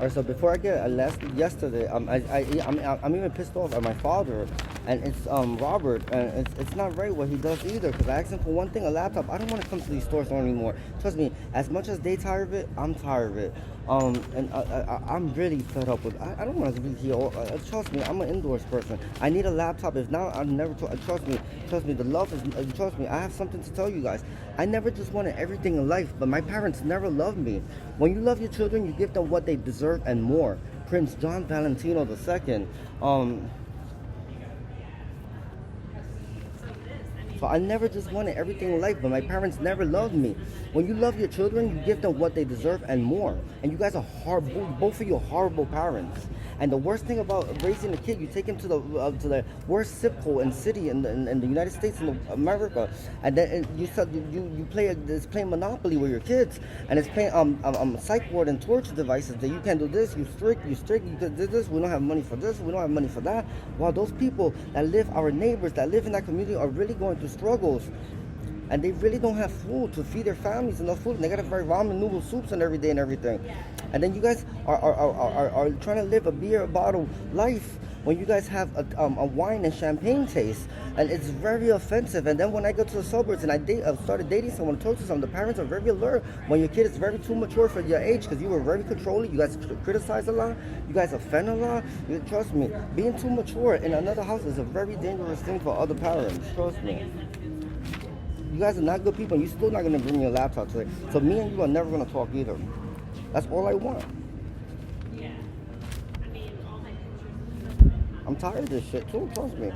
Or so before I get yesterday, I'm even pissed off at my father, and it's Robert, and it's not right what he does either. Because I asked him for one thing, a laptop. I don't want to come to these stores anymore. Trust me, as much as they tired of it, I'm tired of it. And I'm really fed up with. I don't want to be here. Trust me, I'm an indoors person. I need a laptop. If not, I'll never. Trust me. Trust me. The love is. Trust me. I have something to tell you guys. I never just wanted everything in life, but my parents never loved me. When you love your children, you give them what they deserve and more. Prince John Valentino II. So I never just wanted everything in life, but my parents never loved me. When you love your children, you give them what they deserve and more. And you guys are horrible, both of you are horrible parents. And the worst thing about raising a kid, you take him to the worst zip code and city in the United States and America, and then you play Monopoly with your kids, and it's playing psych ward and torture devices that you can't do this, you strict, you can do this, we don't have money for this, we don't have money for that. While those people that live, our neighbors that live in that community, are really going through struggles. And they really don't have food to feed their families, enough food. And they gotta buy ramen noodle soups and every day and everything. And then you guys are trying to live a beer bottle life when you guys have a wine and champagne taste, and it's very offensive. And then when I go to the suburbs and I started dating someone, talk to someone, the parents are very alert when your kid is very too mature for your age, because you were very controlling. You guys criticize a lot. You guys offend a lot. Trust me, being too mature in another house is a very dangerous thing for other parents. Trust me. You guys are not good people, and you're still not going to bring me a laptop today. So me and you are never going to talk either. That's all I want. I'm tired of this shit too, trust me.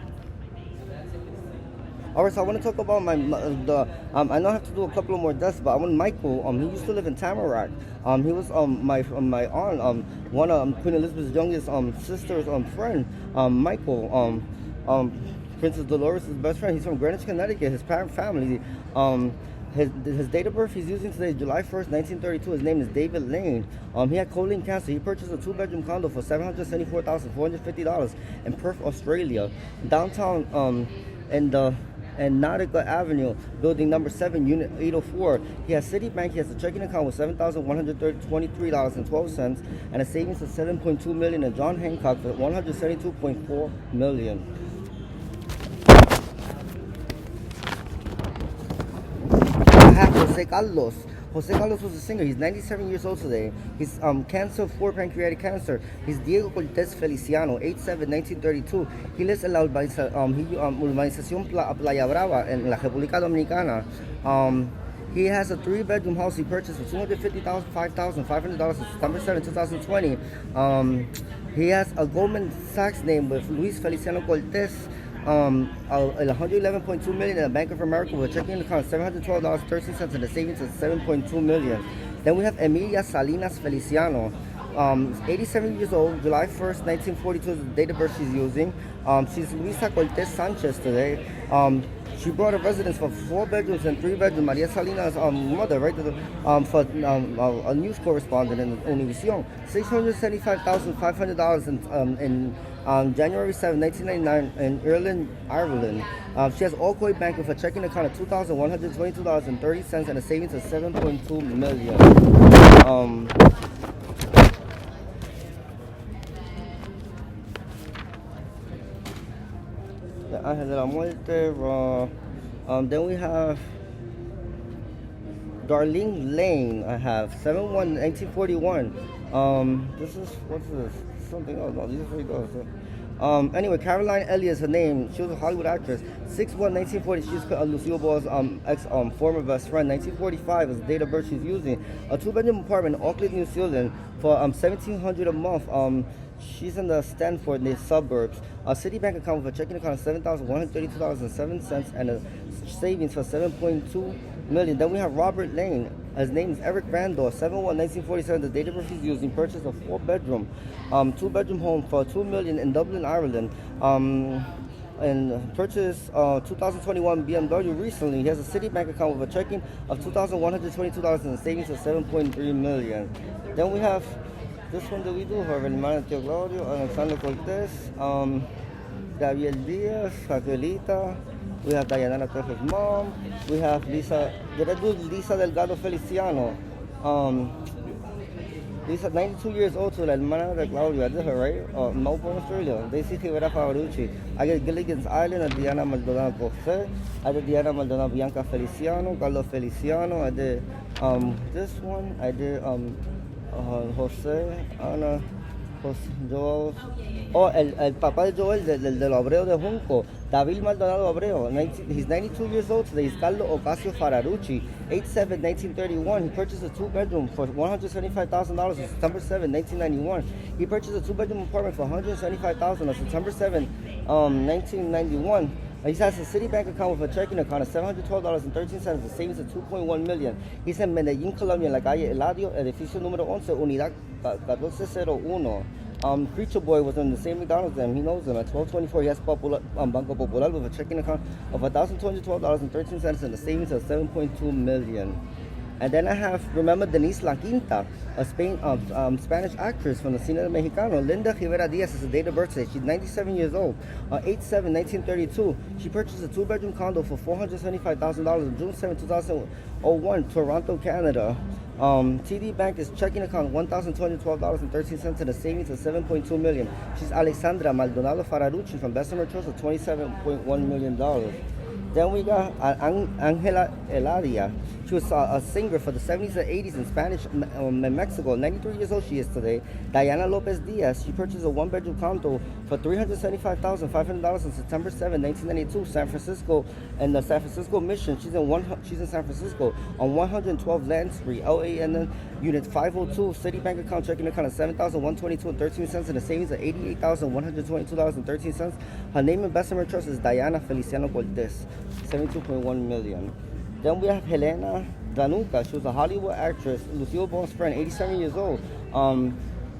Alright, so I want to talk about I know I have to do a couple of more deaths, but I want Michael. He used to live in Tamarack. He was my aunt, one of Queen Elizabeth's youngest sister's friend, Michael. Princess Dolores' best friend. He's from Greenwich, Connecticut. His parent family. His date of birth he's using today is July 1st, 1932. His name is David Lane. He had colon cancer. He purchased a 2-bedroom condo for $774,450 in Perth, Australia. Downtown and Nautica Avenue, building number 7, unit 804. He has Citibank. He has a checking account with $7,123.12 and a savings of $7.2 million, and John Hancock for $172.4 million. Jose Carlos. Jose Carlos was a singer. He's 97 years old today. He's cancer, 4 pancreatic cancer. He's Diego Cortez Feliciano, 8/7/1932. He lives in la urbanización Playa Brava in la República Dominicana. He has a 3-bedroom house he purchased for $255,500 on September 7, 2020. He has a Goldman Sachs name with Luis Feliciano Cortez. $111.2 million in a Bank of America with a checking account of $712.13 and a savings of $7.2 million. Then we have Emilia Salinas Feliciano. 87 years old, July 1st, 1942 is the date of birth she's using. She's Luisa Cortez Sanchez today. She bought a residence for 4 bedrooms and 3 bedrooms. Maria Salinas' mother, right? For a news correspondent in Univision. $675,500 in January 7, 1999 in Ireland. She has Allcoy Bank with a checking account of $2,122.30 and a savings of $7.2 million. The Ángel de la Muerte. Then we have Darlene Lane. I have 7/1/1941. What's this? Something else. No, these are 3 girls. Anyway, Caroline Elliott is her name. She was a Hollywood actress. 6/1/1940. She's Lucille Ball's former best friend. 1945 is the date of birth she's using. A 2-bedroom apartment in Auckland, New Zealand for $1,700 a month. She's in the Stanford, the suburbs. A Citibank account with a checking account of $7,132.07 and a savings for $7.2 million. Then we have Robert Lane. His name is Eric Randall. 7/1/1947. The date of birth he's using. Purchased a 4-bedroom, 2-bedroom home for $2 million in Dublin, Ireland. And purchased 2021 BMW recently. He has a Citibank account with a checking of $2,122 and a savings of $7.3 million. Then we have this one that we do have Hermana Tio Claudio, Alexander Cortez, Gabriel Diaz, Raquelita. We have Diana Torres' mom. We have Lisa. Did I do Lisa Delgado Feliciano? Lisa, 92 years old, to la hermana de Claudio. I did her, right? Melbourne, Australia. Daisy Rivera Favarucci. I did Gilligan's Island, I did Diana Maldonado Jose. I did Diana Maldonado Bianca Feliciano, Carlos Feliciano. I did this one. I did Jose, Ana, Jose, Joel. Oh, el papá de Joel, del Abreu de Junco. David Maldonado Abreu. He's 92 years old today. He's Carlos Ocasio Fararucci. 8/7/1931. He purchased a two-bedroom for $175,000 on September 7, 1991. He purchased a two-bedroom apartment for $175,000 on September 7, 1991. He has a Citibank account with a checking account of $712.13, a savings of $2.1 million. He's in Medellín, Colombia, en la calle Eladio, edificio número 11, unidad 1401. Preacher Boy was in the same McDonald's and he knows him. At 1224, he has Banco Popular with a checking account of $1,212.13 and a savings of $7.2 million. And then I have, remember Denise La Quinta, a Spanish actress from the Cine Mexicano. Linda Rivera Diaz is the date of birth today. She's 97 years old. 8/7/1932. She purchased a two-bedroom condo for $475,000 on June 7, 2001, Toronto, Canada. TD Bank is checking account $1,212.13 and a savings of $7.2 million. She's Alexandra Maldonado Fararucci from Bessemer Trust of $27.1 million. Then we got Angela Eladia. She was a singer for the 70s and 80s in Spanish in Mexico. 93 years old she is today. Diana Lopez Diaz. She purchased a one-bedroom condo for $375,500 on September 7, 1992, San Francisco, and the San Francisco Mission. She's in San Francisco on 112 Land Street, LAN Unit 502. Citibank account checking account of $7,122.13 and a savings of $88,122.13. Her name in Bessemer Trust is Diana Feliciano Cortez. $72.1 million. Then we have Helena Danuca. She was a Hollywood actress, Lucille Bone's friend, 87 years old.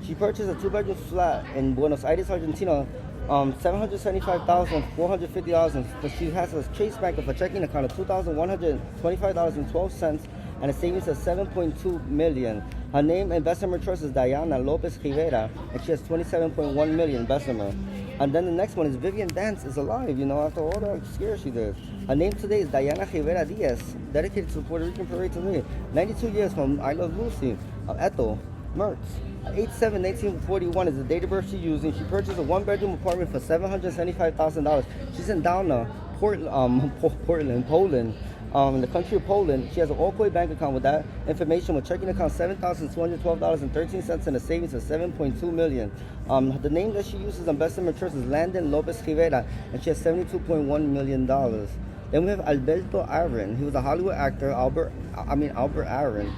She purchased a two-bedroom flat in Buenos Aires, Argentina, $775,450. But she has a Chase Bank of a checking account of $2,125.12 and a savings of $7.2 million. Her name in Bessemer Trust is Diana Lopez Rivera, and she has $27.1 million in Bessemer. And then the next one is Vivian Dance is alive, after all that scare she did. Her name today is Diana Rivera Diaz, dedicated to the Puerto Rican Parade today. 92 years from I Love Lucy, Ethel Mertz. 8/7/1941 is the date of birth she's using. She purchased a one-bedroom apartment for $775,000. She's in Downa, Portland, Poland. In the country of Poland. She has an Allcoin bank account with that information with checking account $7,212.13 and a savings of $7.2 million. The name that she uses on Bessemer Trust is Landon Lopez Rivera, and she has $72.1 million. Then we have Alberto Aaron. He was a Hollywood actor, Albert Aaron.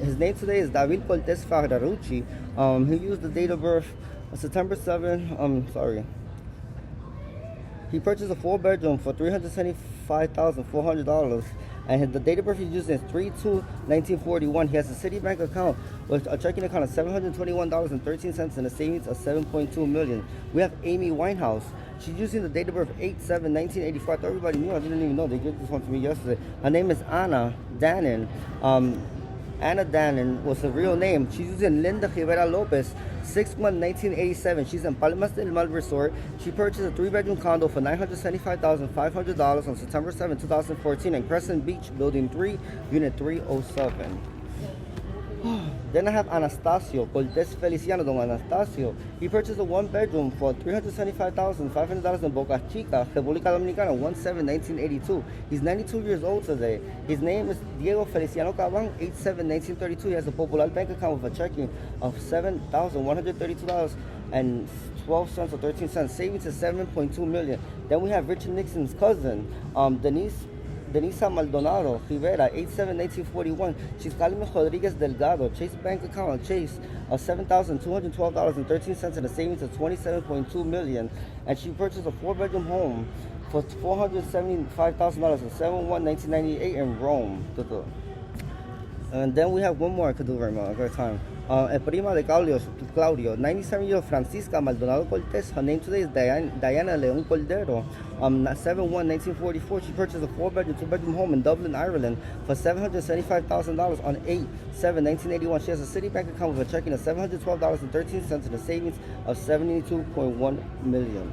His name today is David Cortez Fararucci. He used the date of birth September 7. He purchased a four-bedroom for $375,400, and the date of birth he's using is 3/2/1941. He has a Citibank account with a checking account of $721.13 and a savings of $7.2 million. We have Amy Winehouse. She's using the date of birth 8/7/1984. I thought everybody knew. I didn't even know. They gave this one to me yesterday. Her name is Anna Dannon. Anna Dannon was her real name. She's using Linda Rivera Lopez. 6/1/1987. She's in Palmas del Mar Resort. She purchased a three-bedroom condo for $975,500 on September 7, 2014 in Crescent Beach, Building 3, Unit 307. Then I have Anastasio Cortez Feliciano, Don Anastasio. He purchased a one-bedroom for $375,500 in Boca Chica, República Dominicana, 1/7/1982. He's 92 years old today. His name is Diego Feliciano Caban, 8/7/1932. He has a Popular bank account with a checking of $7,132.12 or 13 cents. Savings is $7.2 million. Then we have Richard Nixon's cousin, Denisa Maldonado Rivera, 8/7/1941. She's Carmen Rodriguez Delgado. Chase bank account Chase of $7,212.13 and a savings of $27.2 million. And she purchased a four-bedroom home for $475,000 on 7/1/1998 in Rome. And then we have one more I could do right now. I got time. Prima de Claudio, 97-year-old Francisca Maldonado Cortez. Her name today is Diana Leon Cordero. 7/1/1944, she purchased a four-bedroom, two-bedroom home in Dublin, Ireland for $775,000 on 8/7/1981. She has a Citibank account with a checking of $712.13 and a savings of $72.1 million.